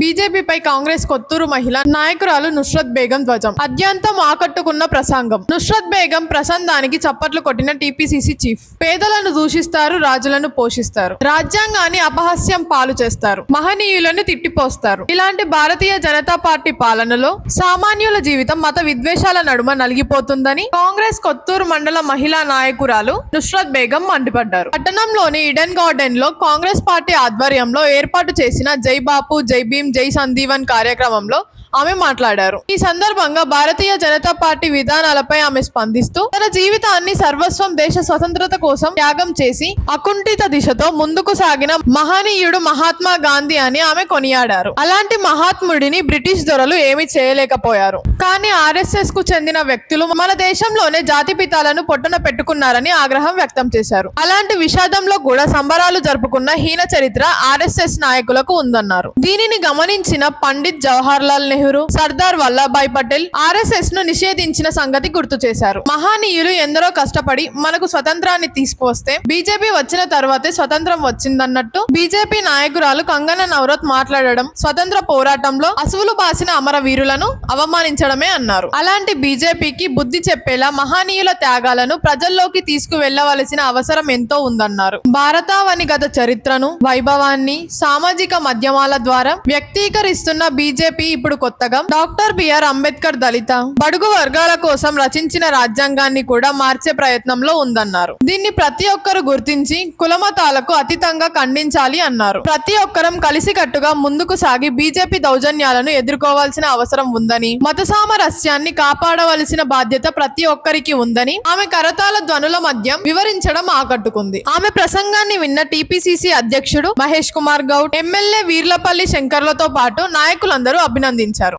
బీజేపీపై కాంగ్రెస్ కొత్తూరు మహిళా నాయకురాలు నుస్రత్ బేగం ధ్వజం. అద్యంతం ఆకట్టుకున్న ప్రసంగం. నుస్రత్ బేగం ప్రసంగానికి చప్పట్లు కొట్టిన టీపీసీసీ చీఫ్. పేదలను దూషిస్తారు, రాజులను పోషిస్తారు, రాజ్యాంగాన్ని అపహాస్యం పాలు చేస్తారు, మహనీయులను తిట్టిపోస్తారు. ఇలాంటి భారతీయ జనతా పార్టీ పాలనలో సామాన్యుల జీవితం మత విద్వేషాల నడుమ నలిగిపోతుందని కాంగ్రెస్ కొత్తూరు మండల మహిళా నాయకురాలు నుస్రత్ బేగం మండిపడ్డారు. పట్టణంలోని ఈడెన్ గార్డెన్ లో కాంగ్రెస్ పార్టీ ఆధ్వర్యంలో ఏర్పాటు చేసిన జై బాపు, జై భీమ్, జై సంజీవన్ కార్యక్రమంలో ఆమె మాట్లాడారు. ఈ సందర్భంగా భారతీయ జనతా పార్టీ విధానాలపై ఆమె స్పందిస్తూ తన జీవితాన్ని సర్వస్వం దేశ స్వతంత్రత కోసం త్యాగం చేసి అకుంఠిత దిశతో ముందుకు సాగిన మహనీయుడు మహాత్మా గాంధీ అని ఆమె కొనియాడారు. అలాంటి మహాత్ముడిని బ్రిటిష్ దొరలు ఏమీ చేయలేకపోయారు. కానీ ఆర్ఎస్ఎస్ కు చెందిన వ్యక్తులు మన దేశంలోనే జాతిపితాలను పొట్టన పెట్టుకున్నారని ఆగ్రహం వ్యక్తం చేశారు. అలాంటి విషాదంలో కూడా సంబరాలు జరుపుకున్న హీన చరిత్ర ఆర్ఎస్ఎస్ నాయకులకు ఉందన్నారు. దీనిని గమనించిన పండిత్ జవహర్ లాల్ నెహ్రూ, సర్దార్ వల్లభాయ్ పటేల్ ఆర్ఎస్ఎస్ ను నిషేధించిన సంగతి గుర్తు చేశారు. మహనీయులు ఎందరో కష్టపడి మనకు స్వతంత్రాన్ని తీసుకువస్తే బీజేపీ వచ్చిన తర్వాతే స్వతంత్రం వచ్చిందన్నట్టు బీజేపీ నాయకురాలు కంగనా నవరత్ మాట్లాడడం స్వతంత్ర పోరాటంలో అసువులు బాసిన అమరవీరులను అవమానించడమే అన్నారు. అలాంటి బీజేపీకి బుద్ధి చెప్పేలా మహనీయుల త్యాగాలను ప్రజల్లోకి తీసుకువెళ్లవలసిన అవసరం ఎంతో ఉందన్నారు. భారతావని గత చరిత్రను, వైభవాన్ని సామాజిక మాధ్యమాల ద్వారా వ్యక్తీకరిస్తున్న బీజేపీ ఇప్పుడు కొత్తగా డాక్టర్ బిఆర్ అంబేద్కర్ దళిత బడుగు వర్గాల కోసం రచించిన రాజ్యాంగాన్ని కూడా మార్చే ప్రయత్నంలో ఉందన్నారు. దీన్ని ప్రతి ఒక్కరు గుర్తించి కులమతాలకు అతీతంగా ఖండించాలి అన్నారు. ప్రతి ఒక్కరం కలిసికట్టుగా ముందుకు సాగి బీజేపీ దౌర్జన్యాలను ఎదుర్కోవాల్సిన అవసరం ఉందని, మత సామరస్యాన్ని కాపాడవలసిన బాధ్యత ప్రతి ఒక్కరికి ఉందని ఆమె కరతాళ ధ్వనుల మధ్య వివరించడం ఆకట్టుకుంది. ఆమె ప్రసంగాన్ని విన్న టీపీసీసీ అధ్యక్షుడు మహేష్ కుమార్ గౌడ్, ఎమ్మెల్యే వీర్లపల్లి శంకర్లతో పాటు నాయకులందరూ అభినందించారు.